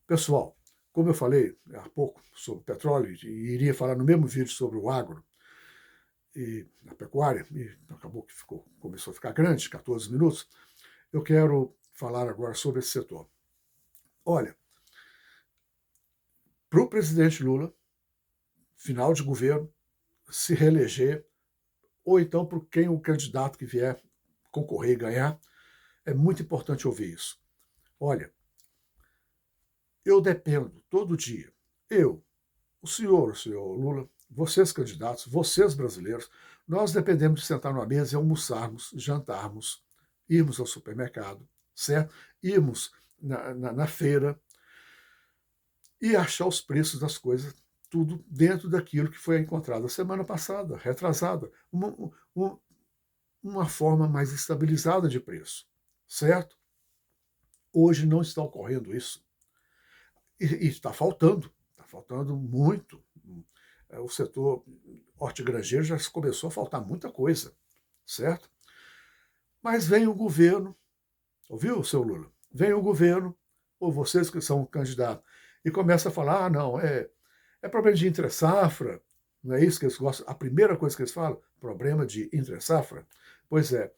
Pessoal, como eu falei há pouco sobre petróleo e iria falar no mesmo vídeo sobre o agro e a pecuária, e acabou que começou a ficar grande, 14 minutos, eu quero falar agora sobre esse setor. Olha, para o presidente Lula, final de governo, se reeleger, ou então para quem o candidato que vier concorrer e ganhar, é muito importante ouvir isso. Olha, eu dependo todo dia, eu, o senhor Lula, vocês candidatos, vocês brasileiros, nós dependemos de sentar numa mesa e almoçarmos, jantarmos, irmos ao supermercado, certo? Irmos na feira e achar os preços das coisas, tudo dentro daquilo que foi encontrado a semana passada, retrasada, uma forma mais estabilizada de preço, certo? Hoje não está ocorrendo isso. E está faltando muito. O setor hortigranjeiro já começou a faltar muita coisa, certo? Mas vem o governo, ouviu, seu Lula? Vem o governo, ou vocês que são candidatos, e começa a falar, não, é problema de entre-safra, não é isso que eles gostam? A primeira coisa que eles falam, problema de entre-safra? Pois é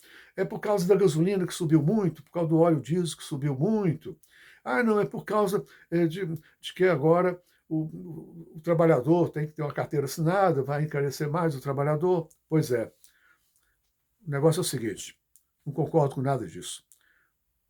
por causa da gasolina que subiu muito, por causa do óleo diesel que subiu muito. Ah, não, é por causa de que agora o trabalhador tem que ter uma carteira assinada, vai encarecer mais o trabalhador. Pois é, o negócio é o seguinte, não concordo com nada disso.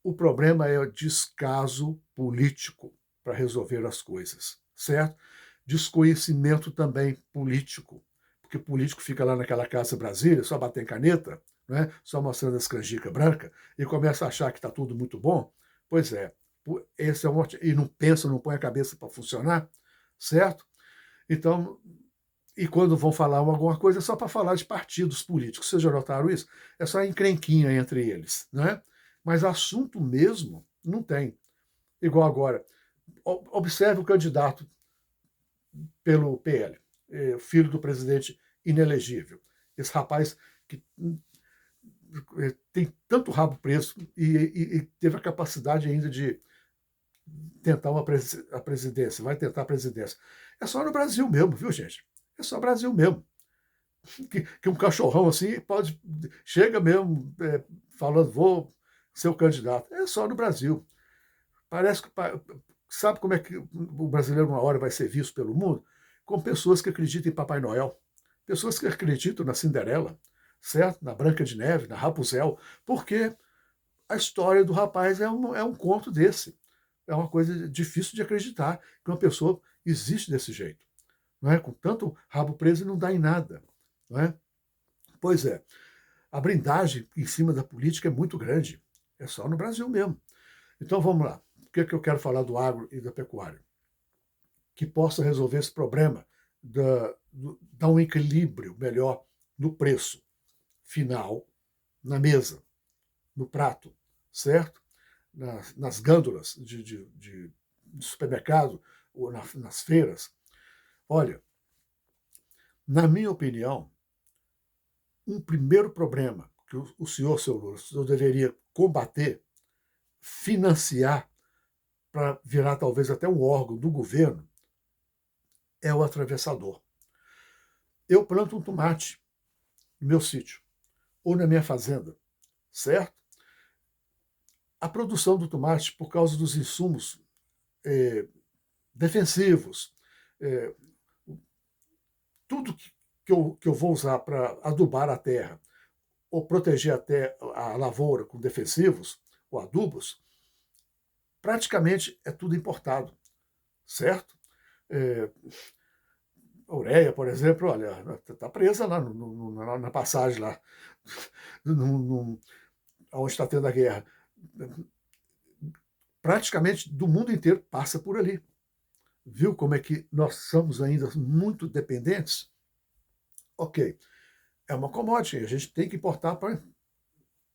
O problema é o descaso político para resolver as coisas, certo? Desconhecimento também político, porque o político fica lá naquela Casa Brasília, só batendo caneta, né? Só mostrando as canjicas brancas, e começa a achar que está tudo muito bom. Pois é, esse é e não pensa, não põe a cabeça para funcionar, certo? Então, e quando vão falar alguma coisa, é só para falar de partidos políticos. Vocês já notaram isso? É só encrenquinha entre eles, né? Mas assunto mesmo não tem. Igual agora. Observe o candidato pelo PL, filho do presidente inelegível. Esse rapaz que tem tanto rabo preso e teve a capacidade ainda de tentar a presidência, vai tentar a presidência. É só no Brasil mesmo, viu, gente? É só Brasil mesmo. Que um cachorrão assim pode chega mesmo falando vou ser o candidato. É só no Brasil. Parece que sabe como é que o brasileiro uma hora vai ser visto pelo mundo? Com pessoas que acreditam em Papai Noel, pessoas que acreditam na Cinderela, certo? Na Branca de Neve, na Rapunzel, porque a história do rapaz é um conto desse. É uma coisa difícil de acreditar que uma pessoa existe desse jeito, não é? Com tanto rabo preso e não dá em nada, não é? Pois é, a blindagem em cima da política é muito grande. É só no Brasil mesmo. Então vamos lá. O que é que eu quero falar do agro e da pecuária? Que possa resolver esse problema, dar um equilíbrio melhor no preço final, na mesa, no prato, certo? Nas gândulas de supermercado ou nas feiras. Olha, na minha opinião, um primeiro problema que o senhor, seu Lula, deveria combater, financiar, para virar talvez até um órgão do governo, é o atravessador. Eu planto um tomate no meu sítio ou na minha fazenda, certo? A produção do tomate, por causa dos insumos é, defensivos, é, tudo que eu vou usar para adubar a terra ou proteger até a lavoura com defensivos ou adubos, praticamente é tudo importado, certo? É, a ureia, por exemplo, olha, está presa lá na passagem lá, onde está tendo a guerra. Praticamente do mundo inteiro passa por ali. Viu como é que nós somos ainda muito dependentes? Ok, é uma commodity, a gente tem que importar para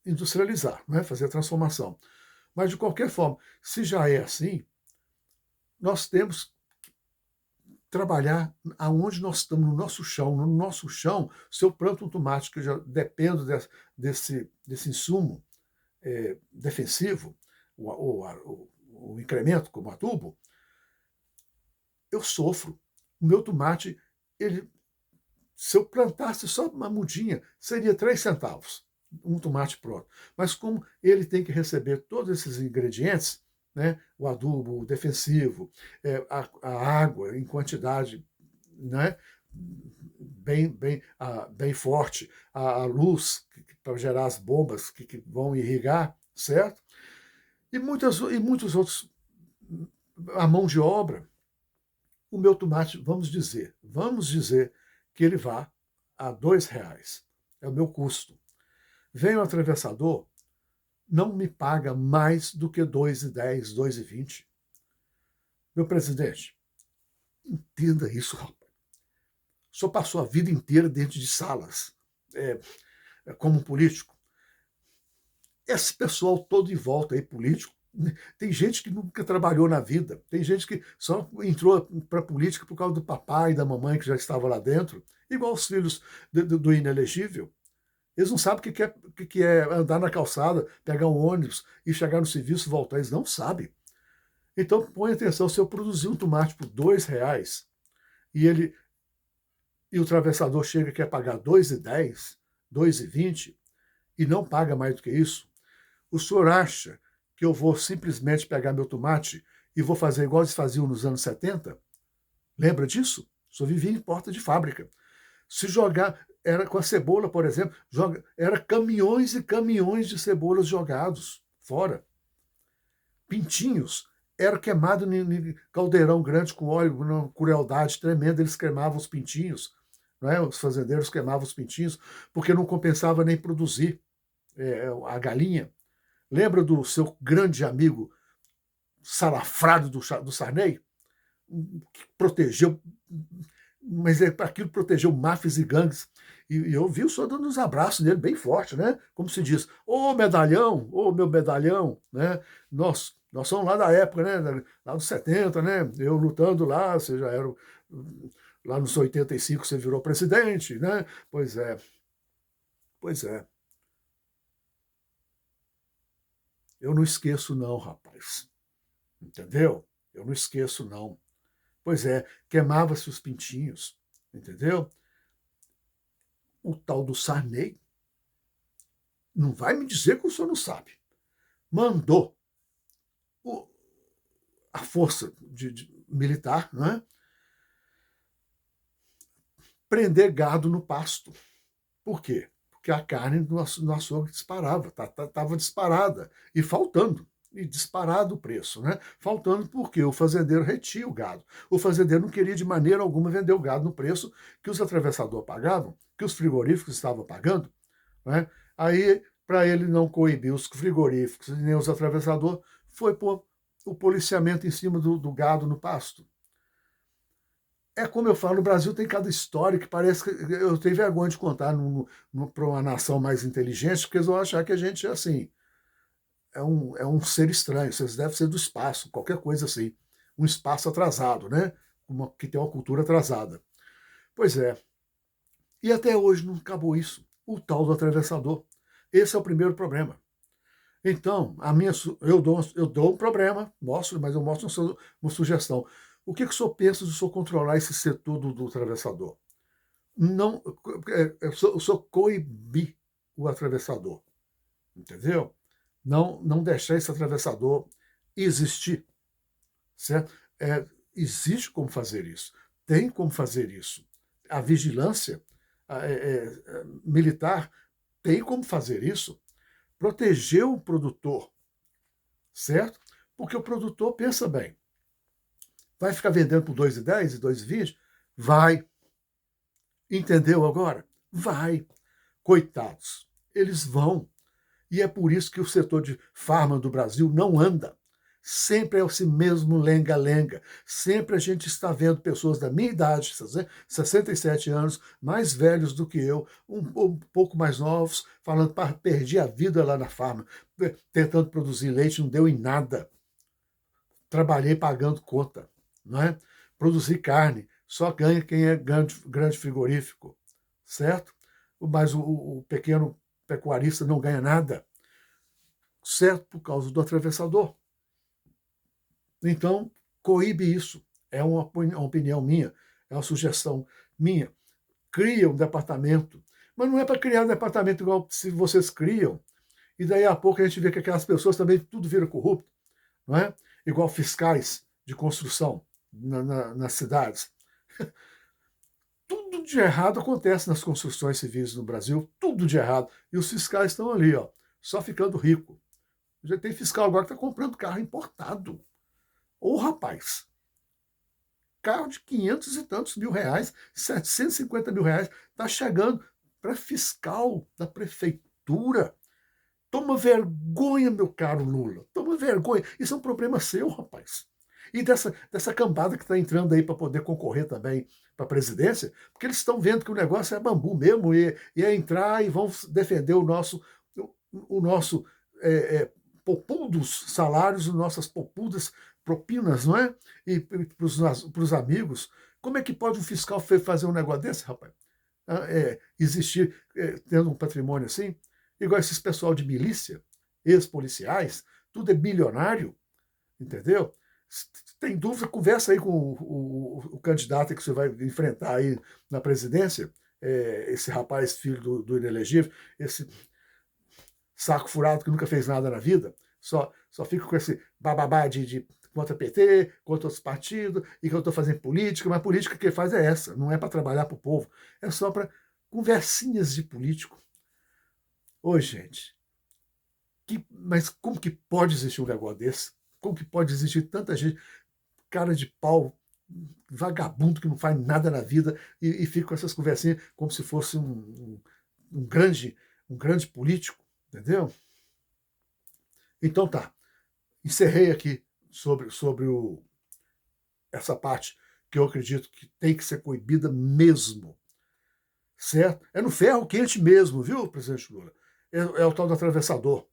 industrializar, né? Fazer a transformação. Mas, de qualquer forma, se já é assim, nós temos que trabalhar aonde nós estamos, no nosso chão. No nosso chão, se eu planto um tomate, que eu já dependo desse insumo defensivo, o incremento como adubo, eu sofro. O meu tomate, ele, se eu plantasse só uma mudinha, seria 3 centavos, um tomate pronto. Mas como ele tem que receber todos esses ingredientes, né, o adubo o defensivo, a água em quantidade, né, bem forte, a luz para gerar as bombas que vão irrigar, certo? E muitos outros, a mão de obra. O meu tomate, vamos dizer que ele vá a R$ 2. É o meu custo. Vem o atravessador, não me paga mais do que R$ 2,10, R$ 2,20. Meu presidente, entenda isso, rapaz. O senhor passou a vida inteira dentro de salas, como político. Esse pessoal todo em volta aí, político, tem gente que nunca trabalhou na vida, tem gente que só entrou para a política por causa do papai e da mamãe que já estavam lá dentro, igual os filhos do inelegível. Eles não sabem que é andar na calçada, pegar um ônibus e chegar no serviço e voltar. Eles não sabem. Então, põe atenção, se eu produzir um tomate por R$ 2 e o atravessador chega e quer pagar R$ 2,10, R$ 2,20 e não paga mais do que isso, o senhor acha que eu vou simplesmente pegar meu tomate e vou fazer igual eles faziam nos anos 70? Lembra disso? O senhor vivia em porta de fábrica. Se jogar, era com a cebola, por exemplo, era caminhões e caminhões de cebolas jogados fora. Pintinhos, era queimado em caldeirão grande com óleo, uma crueldade tremenda, eles queimavam os pintinhos, não é? Os fazendeiros queimavam os pintinhos, porque não compensava nem produzir a galinha. Lembra do seu grande amigo salafrado do Sarney? Que protegeu, mas aquilo protegeu máfias e gangues. E eu vi o senhor dando uns abraços nele bem forte, né? Como se diz, ô meu medalhão, né? Nós somos lá da época, né? Lá nos 70, né? Eu lutando lá, você já era. Lá nos 85 você virou presidente, né? Pois é. Pois é. Eu não esqueço, não, rapaz. Entendeu? Eu não esqueço, não. Pois é, queimava-se os pintinhos, entendeu? O tal do Sarney, não vai me dizer que o senhor não sabe, mandou a força militar, né, prender gado no pasto. Por quê? Porque a carne no açougue disparava, estava disparada e faltando. E disparado o preço, né? Faltando porque o fazendeiro retia o gado. O fazendeiro não queria de maneira alguma vender o gado no preço que os atravessadores pagavam, que os frigoríficos estavam pagando, né? Aí, para ele não coibir os frigoríficos e nem os atravessadores, foi pôr o policiamento em cima do gado no pasto. É como eu falo, no Brasil tem cada história que parece que eu tenho vergonha de contar para uma nação mais inteligente, porque eles vão achar que a gente é assim, é um ser estranho, vocês devem ser do espaço, qualquer coisa assim, um espaço atrasado, né? Que tem uma cultura atrasada. Pois é. E até hoje não acabou isso, o tal do atravessador. Esse é o primeiro problema. Então, eu dou um problema, mostro, mas eu mostro uma sugestão. O que o senhor pensa de o senhor controlar esse setor do atravessador? Não, o senhor coibir o atravessador, entendeu? Não deixar esse atravessador existir, certo? Existe como fazer isso, tem como fazer isso. A vigilância militar tem como fazer isso. Proteger o produtor, certo? Porque o produtor pensa bem, vai ficar vendendo por 2,10 e 2,20? Vai. Entendeu agora? Vai. Coitados. Eles vão. E é por isso que o setor de farma do Brasil não anda. Sempre é esse mesmo lenga-lenga. Sempre a gente está vendo pessoas da minha idade, 67 anos, mais velhos do que eu, um pouco mais novos, falando, perdi a vida lá na farma, tentando produzir leite, não deu em nada. Trabalhei pagando conta, não é? Produzir carne, só ganha quem é grande frigorífico, certo? Mas o pequeno pecuarista não ganha nada, certo? Por causa do atravessador. Então, coíbe isso. é uma opinião minha, é uma sugestão minha. Cria um departamento, mas não é para criar um departamento igual se vocês criam, e daí a pouco a gente vê que aquelas pessoas também tudo vira corrupto, não é? Igual fiscais de construção nas cidades. Tudo de errado acontece nas construções civis no Brasil, tudo de errado. E os fiscais estão ali, ó, só ficando rico. Já tem fiscal agora que está comprando carro importado. Ô, rapaz, carro de 500 e tantos mil reais, 750 mil reais, está chegando para fiscal da prefeitura. Toma vergonha, meu caro Lula. Toma vergonha. Isso é um problema seu, rapaz. E dessa cambada que está entrando aí para poder concorrer também para a presidência, porque eles estão vendo que o negócio é bambu mesmo, e é entrar e vão defender o nosso popudos salários, as nossas popudas propinas, não é? E para os amigos. Como é que pode um fiscal fazer um negócio desse, rapaz? Existir tendo um patrimônio assim? Igual esses pessoal de milícia, ex-policiais, tudo é bilionário, entendeu? Se tem dúvida, conversa aí com o candidato que você vai enfrentar aí na presidência, esse rapaz, filho do inelegível, esse saco furado que nunca fez nada na vida, só fica com esse bababá de contra PT, contra outros partidos, e que eu estou fazendo política, mas a política que ele faz é essa, não é para trabalhar para o povo, é só para conversinhas de político. Ô, gente, mas como que pode existir um negócio desse? Como que pode existir tanta gente, cara de pau, vagabundo que não faz nada na vida e fica com essas conversinhas como se fosse um grande político, entendeu? Então tá, encerrei aqui sobre essa parte que eu acredito que tem que ser coibida mesmo, certo? É no ferro quente mesmo, viu, presidente Lula? É o tal do atravessador.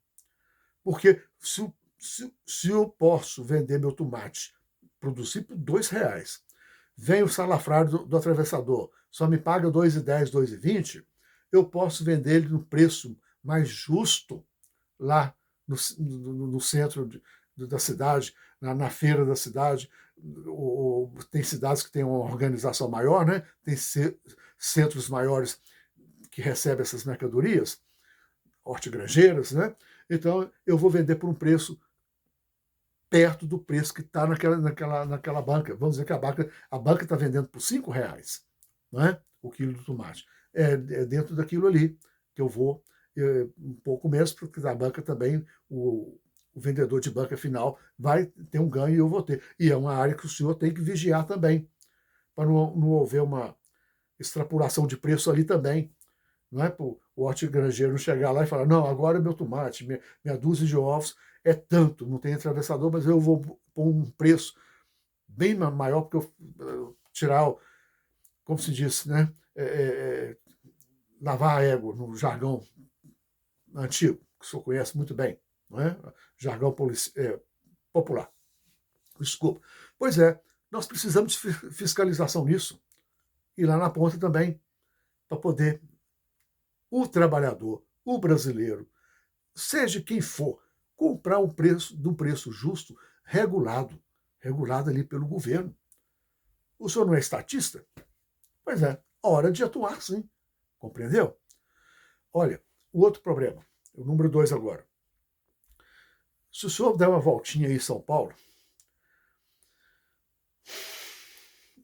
Porque se eu posso vender meu tomate, produzir por R$ 2, vem o salafrário do atravessador, só me paga R$ 2,10, R$ 2,20, eu posso vender ele no preço mais justo lá no centro da cidade, na feira da cidade. Tem cidades que têm uma organização maior, né? Tem centros maiores que recebem essas mercadorias, hortigranjeiras, né? Então, eu vou vender por um preço perto do preço que está naquela banca. Vamos dizer que a banca está vendendo por R$ 5, né? O quilo do tomate. É dentro daquilo ali que eu vou um pouco menos, porque a banca também, o vendedor de banca final vai ter um ganho e eu vou ter. E é uma área que o senhor tem que vigiar também, para não haver uma extrapolação de preço ali também. Não é para o hortigranjeiro chegar lá e falar, não, agora meu tomate, minha dúzia de ovos é tanto, não tem atravessador, mas eu vou pôr um preço bem maior, porque eu tirar, como se diz, né? Lavar a égua, no jargão antigo, que o senhor conhece muito bem, não é? Jargão popular. Desculpa. Pois é, nós precisamos de fiscalização nisso. E lá na ponta também, para poder o trabalhador, o brasileiro, seja quem for, comprar de um preço justo, regulado ali pelo governo. O senhor não é estatista? Pois é, hora de atuar sim. Compreendeu? Olha, o outro problema, o número 2 agora. Se o senhor der uma voltinha aí em São Paulo,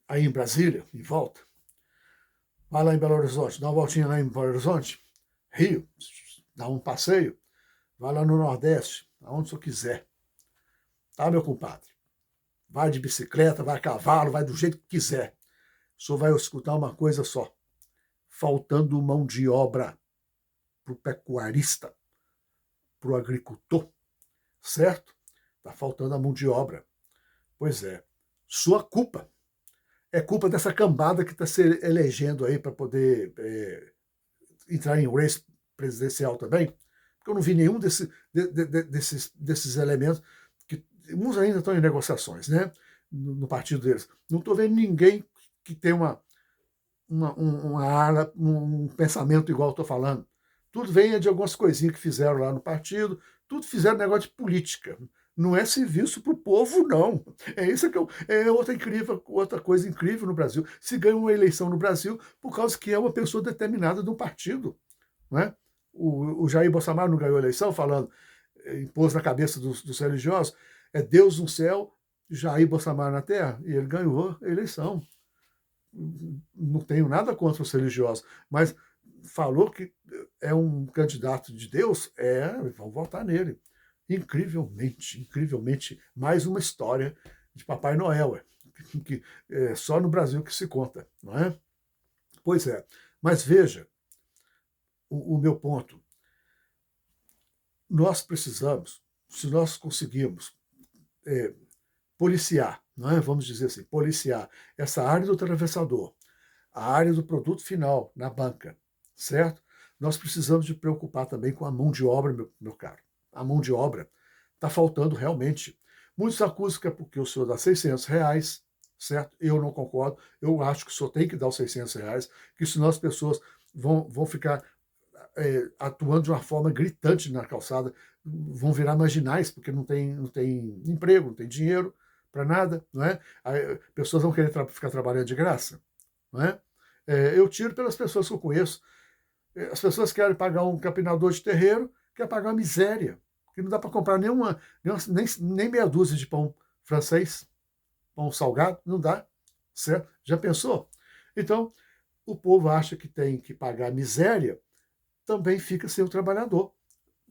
aí em Brasília, em volta, vai lá em Belo Horizonte, dá uma voltinha lá em Belo Horizonte, Rio, dá um passeio, vai lá no Nordeste, aonde o senhor quiser. Tá, meu compadre? Vai de bicicleta, vai a cavalo, vai do jeito que quiser. O senhor vai escutar uma coisa só. Faltando mão de obra para o pecuarista, para o agricultor, certo? Está faltando a mão de obra. Pois é. Sua culpa. É culpa dessa cambada que está se elegendo aí para poder entrar em race presidencial também. Porque eu não vi nenhum desses elementos, que uns ainda estão em negociações, né? No partido deles. Não estou vendo ninguém que tenha uma ala, um pensamento igual eu estou falando. Tudo vem de algumas coisinhas que fizeram lá no partido, tudo fizeram negócio de política. Não é serviço para o povo, não. É isso que é outra coisa incrível no Brasil. Se ganha uma eleição no Brasil por causa que é uma pessoa determinada de um partido, não é? O Jair Bolsonaro não ganhou a eleição falando, impôs na cabeça dos religiosos, é Deus no céu, Jair Bolsonaro na terra, e ele ganhou a eleição. Não tenho nada contra os religiosos, mas falou que é um candidato de Deus, vão votar nele. Incrivelmente, incrivelmente, mais uma história de Papai Noel, que é só no Brasil que se conta, não é? Pois é, mas veja o meu ponto. Nós precisamos, se nós conseguirmos é, policiar, não é? Vamos dizer assim, policiar essa área do atravessador, a área do produto final na banca, certo? Nós precisamos de preocupar também com a mão de obra, meu caro. A mão de obra está faltando realmente. Muitos acusam que é porque o senhor dá R$ 600, certo? Eu não concordo. Eu acho que o senhor tem que dar os R$ 600, que senão as pessoas vão ficar atuando de uma forma gritante na calçada, vão virar marginais, porque não tem emprego, não tem dinheiro para nada, não é? Aí, pessoas vão querer ficar trabalhando de graça, não é? Eu tiro pelas pessoas que eu conheço. As pessoas querem pagar um capinador de terreiro, quer pagar uma miséria, que não dá para comprar nem meia dúzia de pão francês, pão salgado, não dá, certo? Já pensou? Então, o povo acha que tem que pagar miséria, também fica sem o trabalhador.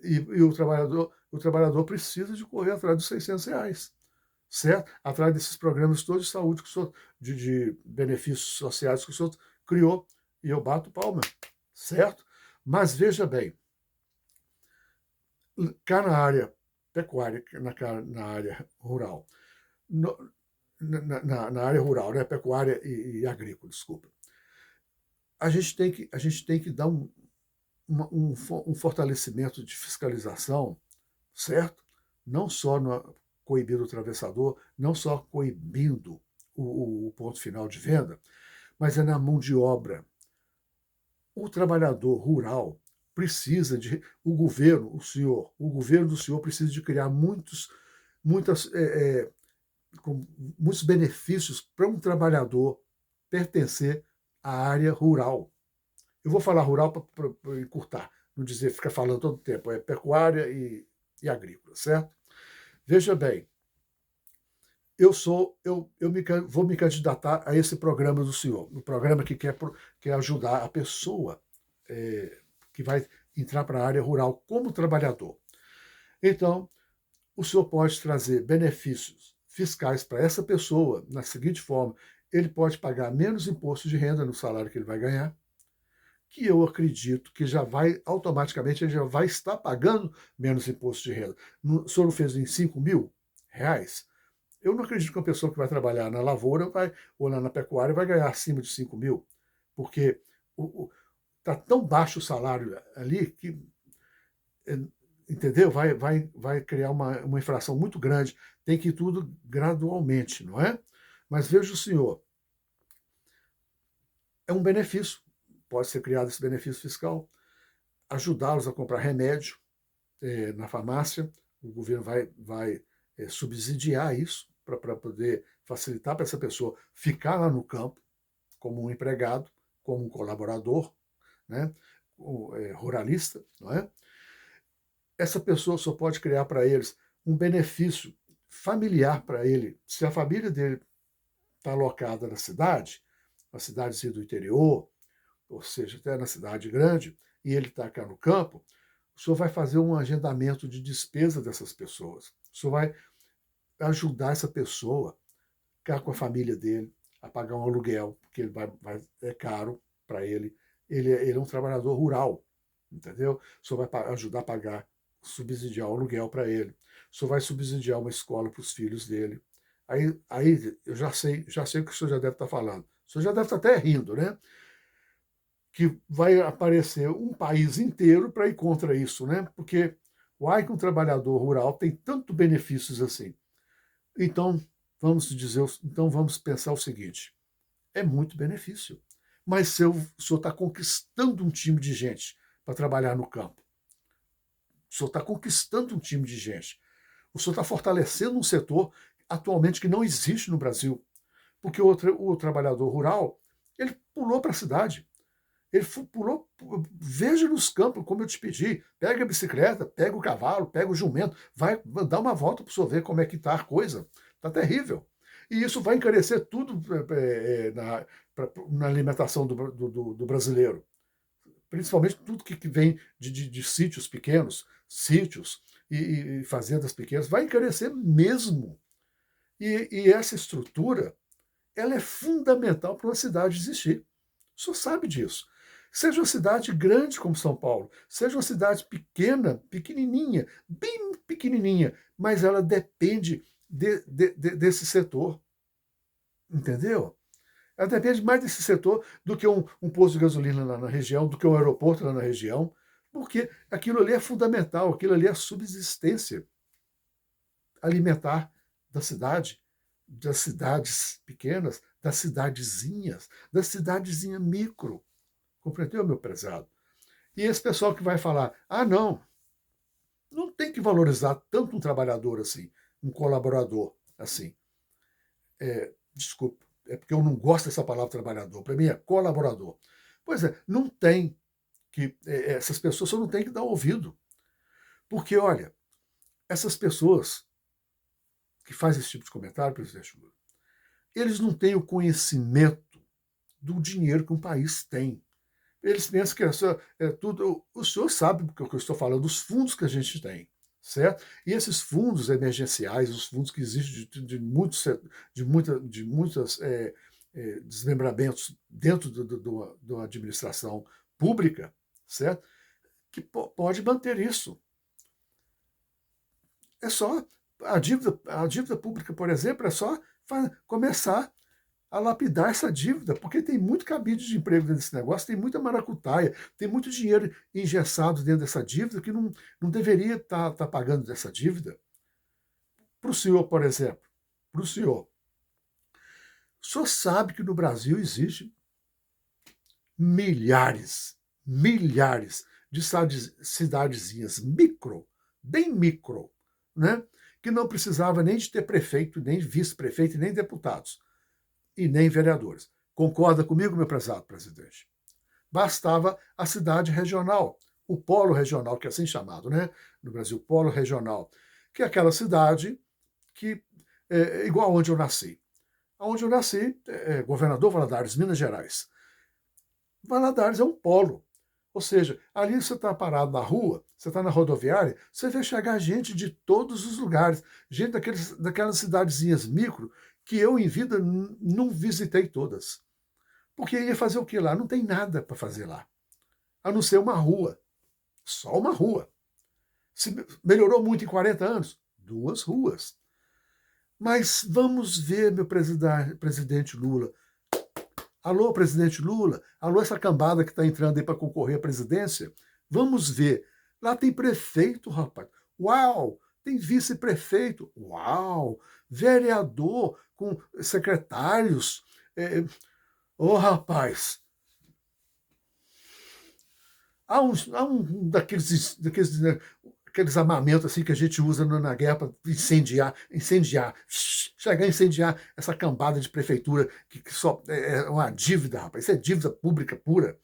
E o trabalhador precisa de correr atrás dos R$ 600, certo? Atrás desses programas todos de saúde, de benefícios sociais que o senhor criou. E eu bato palma, certo? Mas veja bem, cá na área pecuária, na área rural, no, na área rural, né, pecuária e agrícola, desculpa, a gente tem que dar um fortalecimento de fiscalização, certo? Não só coibindo o atravessador, não só coibindo o ponto final de venda, mas é na mão de obra. O trabalhador rural precisa de. O governo do senhor precisa de criar muitas, muitos benefícios para um trabalhador pertencer à área rural. Eu vou falar rural para encurtar, não dizer ficar falando todo o tempo, é pecuária e agrícola, certo? Veja bem, vou me candidatar a esse programa do senhor, um programa que quer ajudar a pessoa que vai entrar para a área rural como trabalhador. Então, o senhor pode trazer benefícios fiscais para essa pessoa na seguinte forma: ele pode pagar menos imposto de renda no salário que ele vai ganhar, que eu acredito que automaticamente, ele já vai estar pagando menos imposto de renda. O senhor não fez em R$ 5.000? Eu não acredito que uma pessoa que vai trabalhar na lavoura ou na pecuária vai ganhar acima de 5.000, porque está tão baixo o salário ali que, entendeu? Vai criar uma inflação muito grande. Tem que ir tudo gradualmente, não é? Mas veja o senhor, é um benefício. Pode ser criado esse benefício fiscal, ajudá-los a comprar remédio na farmácia. O governo vai subsidiar isso para poder facilitar para essa pessoa ficar lá no campo como um empregado, como um colaborador, né, ruralista, não é? Essa pessoa só pode criar para eles um benefício familiar para ele, se a família dele está alocada na cidadezinha do interior, ou seja, até na cidade grande, e ele está cá no campo, o senhor vai fazer um agendamento de despesa dessas pessoas. O senhor vai ajudar essa pessoa, ficar com a família dele, a pagar um aluguel, porque é caro para ele. Ele é um trabalhador rural, entendeu? O senhor vai ajudar a pagar, subsidiar o aluguel para ele. O senhor vai subsidiar uma escola para os filhos dele. Aí eu já sei o que o senhor já deve estar falando. O senhor já deve estar até rindo, né? Que vai aparecer um país inteiro para ir contra isso, né? Porque que um trabalhador rural tem tanto benefícios assim. Então, vamos pensar o seguinte: é muito benefício. Mas se o senhor está conquistando um time de gente para trabalhar no campo, o senhor está conquistando um time de gente. O senhor está fortalecendo um setor atualmente que não existe no Brasil, porque o trabalhador rural, ele pulou para a cidade. Ele pulou, veja nos campos, como eu te pedi, pega a bicicleta, pega o cavalo, pega o jumento, vai dar uma volta para o senhor ver como é que está a coisa. Está terrível. E isso vai encarecer tudo na alimentação do brasileiro. Principalmente tudo que vem de sítios pequenos, sítios e fazendas pequenas, vai encarecer mesmo. E essa estrutura, ela é fundamental para uma cidade existir. O senhor sabe disso. Seja uma cidade grande como São Paulo, seja uma cidade pequena, pequenininha, bem pequenininha, mas ela depende desse setor. Entendeu? Ela depende mais desse setor do que um posto de gasolina lá na região, do que um aeroporto lá na região, porque aquilo ali é fundamental, aquilo ali é a subsistência alimentar da cidade, das cidades pequenas, das cidadezinhas micro. Compreendeu, meu prezado? E esse pessoal que vai falar, não tem que valorizar tanto um trabalhador assim, um colaborador assim. Desculpa, é porque eu não gosto dessa palavra trabalhador, para mim é colaborador. Pois é, não tem que, essas pessoas só não têm que dar ouvido. Porque, olha, essas pessoas que fazem esse tipo de comentário, presidente Lula, eles não têm o conhecimento do dinheiro que um país tem. Eles pensam que é tudo. O senhor sabe do que eu estou falando, dos fundos que a gente tem, certo? E esses fundos emergenciais, os fundos que existem de muitos desmembramentos dentro da administração pública, certo? Que pode manter isso. É só a dívida pública, por exemplo, é só começar a lapidar essa dívida, porque tem muito cabide de emprego dentro desse negócio, tem muita maracutaia, tem muito dinheiro engessado dentro dessa dívida que não deveria estar pagando dessa dívida. Para o senhor, por exemplo, para o senhor sabe que no Brasil existe milhares de cidadezinhas micro, bem micro, né? Que não precisava nem de ter prefeito, nem vice-prefeito, nem deputados, e nem vereadores. Concorda comigo, meu prezado presidente? Bastava a cidade regional, o polo regional, que é assim chamado, né? No Brasil, polo regional, que é aquela cidade que é igual onde eu nasci. Onde eu nasci, Governador Valadares, Minas Gerais. Valadares é um polo. Ou seja, ali você está parado na rua, você está na rodoviária, você vê chegar gente de todos os lugares, gente daquelas cidadezinhas micro que eu em vida não visitei todas. Porque ia fazer o que lá? Não tem nada para fazer lá, a não ser uma rua. Só uma rua. Se melhorou muito em 40 anos? 2 ruas. Mas vamos ver, meu presidente Lula. Alô, presidente Lula? Alô, essa cambada que está entrando aí para concorrer à presidência? Vamos ver. Lá tem prefeito, rapaz. Uau! Tem vice-prefeito. Uau! Vereador com secretários. Rapaz, há um aqueles armamentos assim que a gente usa na guerra para incendiar, chegar a incendiar essa cambada de prefeitura que só é uma dívida, rapaz. Isso é dívida pública pura,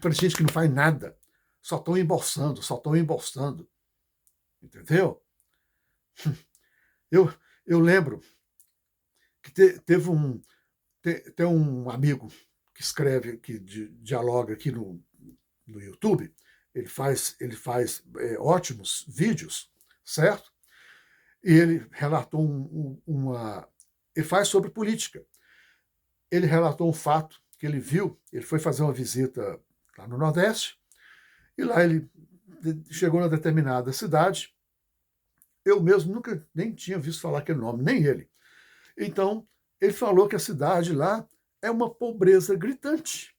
para gente que não faz nada. Só estão embolsando. Entendeu? Eu lembro que teve tem um amigo que escreve, que dialoga aqui no YouTube. Ele faz ótimos vídeos, certo? E ele relatou ele faz sobre política. Ele relatou um fato que ele viu. Ele foi fazer uma visita lá no Nordeste, e lá ele chegou na determinada cidade. Eu mesmo nunca nem tinha visto falar aquele nome, nem ele. Então, ele falou que a cidade lá é uma pobreza gritante,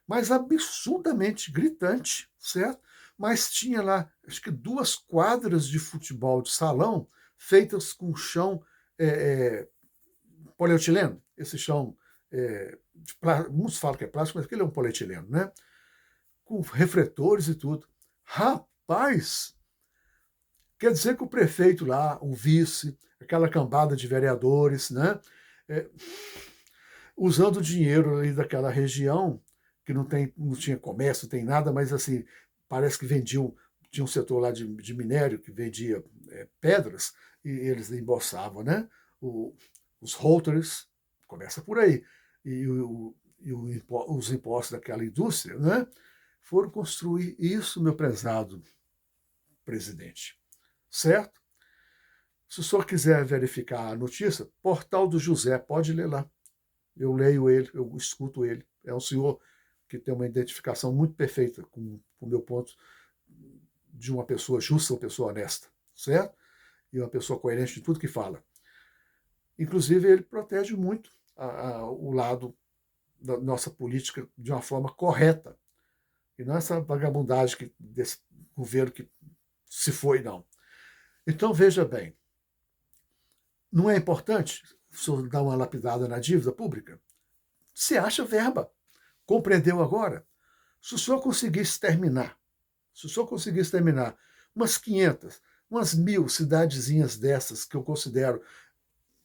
mas absurdamente gritante, certo? Mas tinha lá, acho que 2 quadras de futebol de salão feitas com chão polietileno, esse chão de plástico, muitos falam que é plástico, mas aquele é um polietileno, né? Com refletores e tudo. Rapaz, Quer dizer que o prefeito lá, o vice, aquela cambada de vereadores, né, é, usando o dinheiro ali daquela região, que não tinha comércio, não tem nada, mas assim, parece que vendiam, tinha um setor lá de minério que vendia pedras, e eles embolsavam, né? O, os royalties, começa por aí, os impostos daquela indústria, né? Foram construir isso, meu prezado presidente, certo? Se o senhor quiser verificar a notícia, Portal do José, pode ler lá. Eu leio ele, eu escuto ele. É um senhor que tem uma identificação muito perfeita com o meu ponto de uma pessoa justa, uma pessoa honesta, certo? E uma pessoa coerente de tudo que fala. Inclusive, ele protege muito o lado da nossa política de uma forma correta. E não essa vagabundagem desse governo que se foi, não. Então, veja bem, não é importante o senhor dar uma lapidada na dívida pública? Se acha verba. Compreendeu agora? Se o senhor conseguisse terminar, se o senhor conseguisse terminar umas 500, umas 1.000 cidadezinhas dessas que eu considero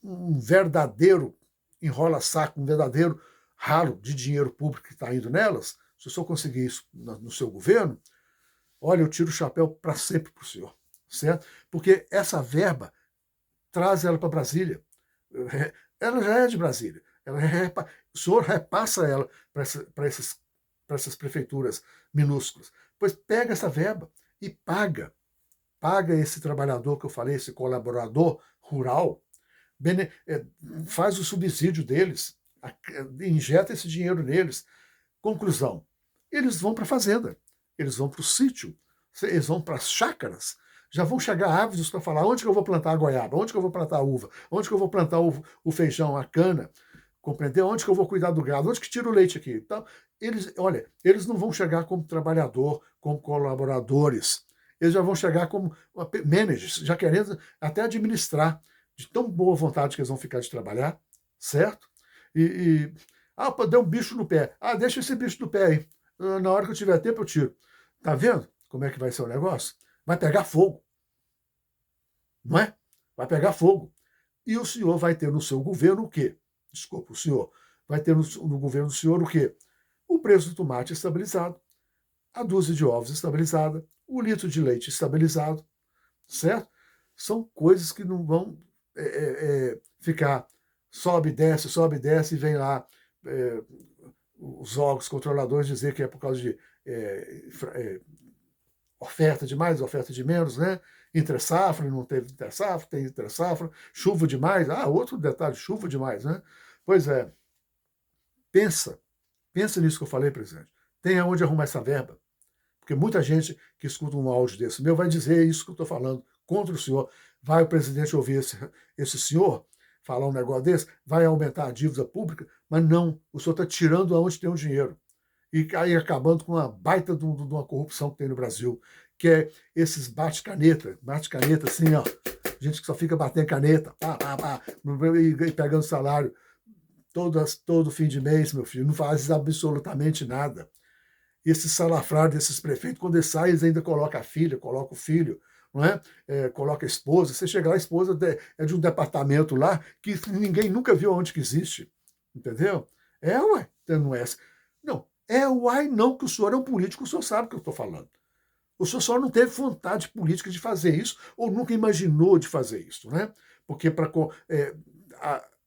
um verdadeiro enrola-saco, um verdadeiro ralo de dinheiro público que está indo nelas, se o senhor conseguir isso no seu governo, olha, eu tiro o chapéu para sempre para o senhor, certo? Porque essa verba traz ela para Brasília. Ela já é de Brasília. O senhor repassa ela para essas prefeituras minúsculas. Pois pega essa verba e paga esse trabalhador que eu falei, esse colaborador rural, faz o subsídio deles, injeta esse dinheiro neles. Conclusão, eles vão para a fazenda, eles vão para o sítio, eles vão para as chácaras, já vão chegar ávidos para falar onde que eu vou plantar a goiaba, onde que eu vou plantar a uva, onde que eu vou plantar o feijão, a cana, compreendeu? Onde que eu vou cuidar do gado, onde que tira o leite aqui. Então, eles não vão chegar como trabalhador, como colaboradores, eles já vão chegar como managers, já querendo até administrar, de tão boa vontade que eles vão ficar de trabalhar, certo? Deu um bicho no pé. Deixa esse bicho no pé aí. Na hora que eu tiver tempo, eu tiro. Tá vendo como é que vai ser o negócio? Vai pegar fogo. Não é? Vai pegar fogo. E o senhor vai ter no seu governo o quê? Desculpa, o senhor. Vai ter no governo do senhor o quê? O preço do tomate estabilizado, a dúzia de ovos estabilizada, o litro de leite estabilizado, certo? São coisas que não vão ficar sobe e desce, e vem lá os órgãos controladores dizer que é por causa de oferta de mais, oferta de menos, né? Entre safra, não teve entre safra, tem entre safra, chuva demais. Outro detalhe, chuva demais, né? Pois é, pensa nisso que eu falei, presidente. Tem aonde arrumar essa verba. Porque muita gente que escuta um áudio desse meu vai dizer isso que eu estou falando contra o senhor. Vai o presidente ouvir esse senhor falar um negócio desse, vai aumentar a dívida pública, mas não, o senhor está tirando aonde tem o dinheiro. E aí acabando com uma baita de uma corrupção que tem no Brasil, que é esses bate-caneta assim, ó, gente que só fica batendo caneta, e pegando salário todo fim de mês, meu filho, não faz absolutamente nada. Esses salafrários desses prefeitos, quando eles saem, eles ainda colocam a filha, colocam o filho, não é? Coloca a esposa. Você chega lá, a esposa é de um departamento lá que ninguém nunca viu onde que existe. Entendeu? Ué, não é. Não, uai, não, que o senhor é um político, o senhor sabe o que eu estou falando. O senhor só não teve vontade política de fazer isso, ou nunca imaginou de fazer isso, né? Porque para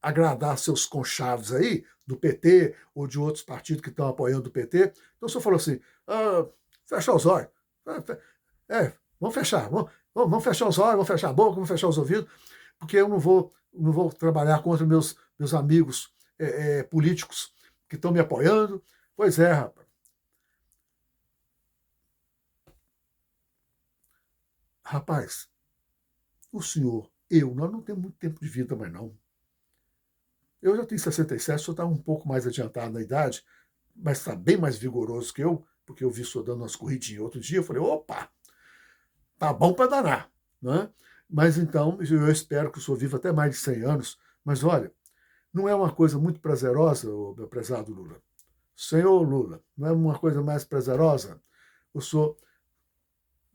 agradar seus conchados aí, do PT ou de outros partidos que estão apoiando o PT. Então o senhor falou assim: fecha os olhos. Vamos fechar. Vamos fechar os olhos, vamos fechar a boca, vamos fechar os ouvidos, porque eu não vou trabalhar contra meus amigos políticos que estão me apoiando. Pois é, rapaz. Rapaz, o senhor, nós não temos muito tempo de vida mais não. Eu já tenho 67, o senhor está um pouco mais adiantado na idade, mas está bem mais vigoroso que eu, porque eu vi o senhor dando umas corridinhas outro dia, eu falei, opa, tá bom para danar, né? Mas então, eu espero que o senhor viva até mais de 100 anos, mas olha, não é uma coisa muito prazerosa, meu prezado Lula? Senhor Lula, não é uma coisa mais prazerosa? O senhor,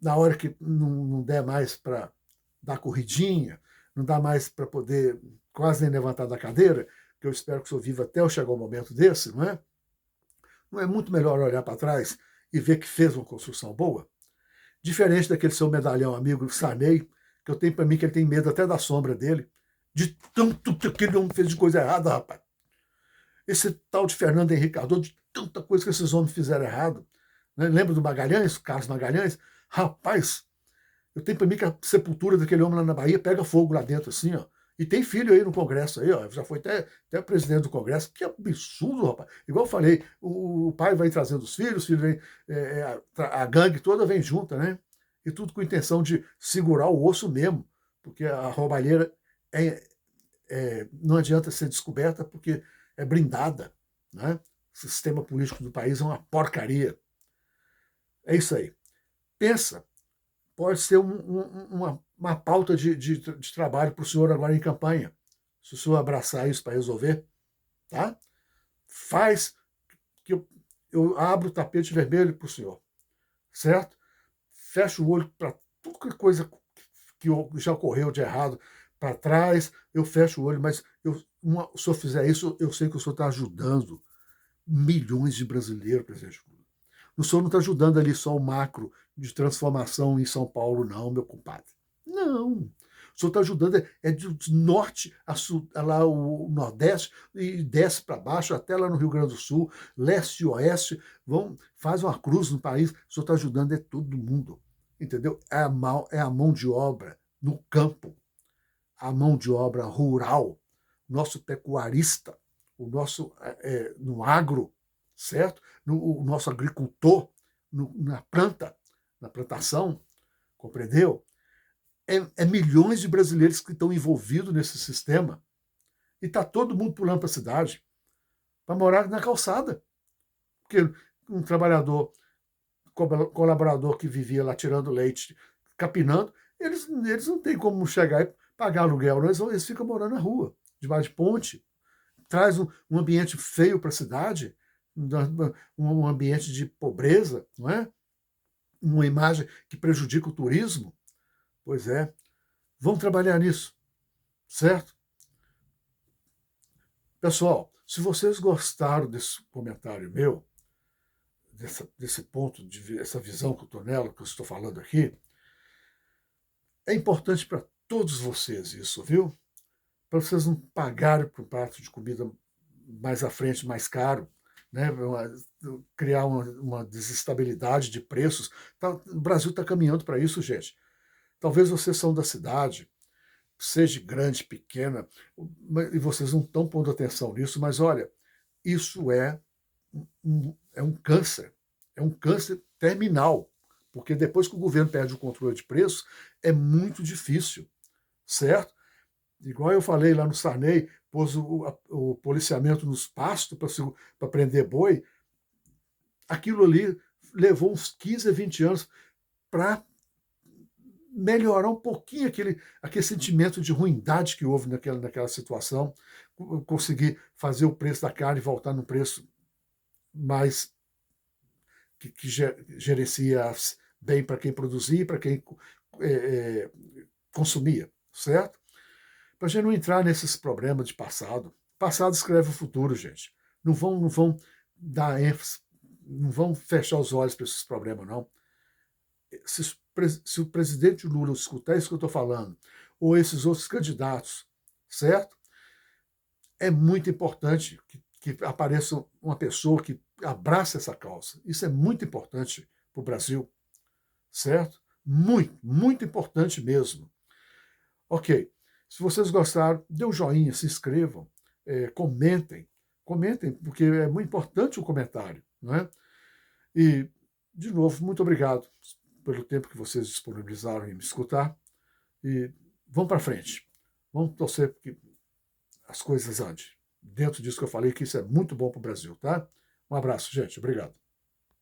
na hora que não der mais para dar corridinha, não dá mais para poder quase nem levantar da cadeira, que eu espero que o senhor viva até eu chegar ao momento desse, não é? Não é muito melhor olhar para trás e ver que fez uma construção boa? Diferente daquele seu medalhão amigo Sarney, que eu tenho para mim que ele tem medo até da sombra dele, de tanto que aquele homem fez de coisa errada, rapaz. Esse tal de Fernando Henrique Cardoso, de tanta coisa que esses homens fizeram errado. Né? Lembra do Magalhães, Carlos Magalhães? Rapaz, eu tenho para mim que a sepultura daquele homem lá na Bahia pega fogo lá dentro, assim, ó. E tem filho aí no Congresso, aí, ó. Já foi até presidente do Congresso. Que absurdo, rapaz. Igual eu falei, o pai vai trazendo os filhos vem, a gangue toda vem junta, né? E tudo com a intenção de segurar o osso mesmo, porque a roubalheira não adianta ser descoberta porque é blindada, né? O sistema político do país é uma porcaria. É isso aí. Pensa, pode ser uma pauta de trabalho para o senhor agora em campanha, se o senhor abraçar isso para resolver, tá? Faz que eu abro o tapete vermelho para o senhor, certo? Fecha o olho para tudo que coisa que já ocorreu de errado para trás, eu fecho o olho, mas se o senhor fizer isso, eu sei que o senhor está ajudando milhões de brasileiros, presidente Lula. O senhor não está ajudando ali só o macro de transformação em São Paulo, não, meu compadre. Não. O senhor está ajudando de norte a sul, lá o nordeste, e desce para baixo, até lá no Rio Grande do Sul, leste e oeste, faz uma cruz no país. O senhor está ajudando todo mundo. Entendeu? É a mão de obra no campo, a mão de obra rural, nosso pecuarista, o nosso no agro, certo? O nosso agricultor, na plantação, compreendeu? É milhões de brasileiros que estão envolvidos nesse sistema e está todo mundo pulando para a cidade para morar na calçada. Porque um trabalhador, colaborador que vivia lá tirando leite, capinando, eles não têm como chegar e pagar aluguel, não, eles ficam morando na rua, debaixo de ponte. Traz um ambiente feio para a cidade, um ambiente de pobreza, não é? Uma imagem que prejudica o turismo. Pois é, vamos trabalhar nisso, certo? Pessoal, se vocês gostaram desse comentário meu, desse ponto, essa visão que eu estou nela, que eu estou falando aqui, é importante para todos vocês isso, viu? Para vocês não pagarem por um prato de comida mais à frente, mais caro, né? Criar uma desestabilidade de preços. O Brasil está caminhando para isso, gente. Talvez vocês são da cidade, seja grande, pequena, e vocês não estão pondo atenção nisso, mas olha, isso é um câncer. É um câncer terminal. Porque depois que o governo perde o controle de preços, é muito difícil, certo? Igual eu falei lá no Sarney, pôs o policiamento nos pastos para prender boi. Aquilo ali levou uns 15 a 20 anos para melhorar um pouquinho aquele sentimento de ruindade que houve naquela situação, conseguir fazer o preço da carne voltar no preço mais que gerencia bem para quem produzia e para quem consumia, certo? Para a gente não entrar nesses problemas de passado. Passado escreve o futuro, gente. Não vão dar ênfase, não vão fechar os olhos para esses problemas, não. Se o presidente Lula escutar isso que eu estou falando, ou esses outros candidatos, certo? É muito importante que apareça uma pessoa que abrace essa causa. Isso é muito importante para o Brasil, certo? Muito, muito importante mesmo. Ok. Se vocês gostaram, dê um joinha, se inscrevam, comentem, porque é muito importante o comentário, não é? E, de novo, muito obrigado pelo tempo que vocês disponibilizaram em me escutar. E vamos para frente. Vamos torcer que as coisas andem. Dentro disso que eu falei, que isso é muito bom para o Brasil, tá? Um abraço, gente. Obrigado.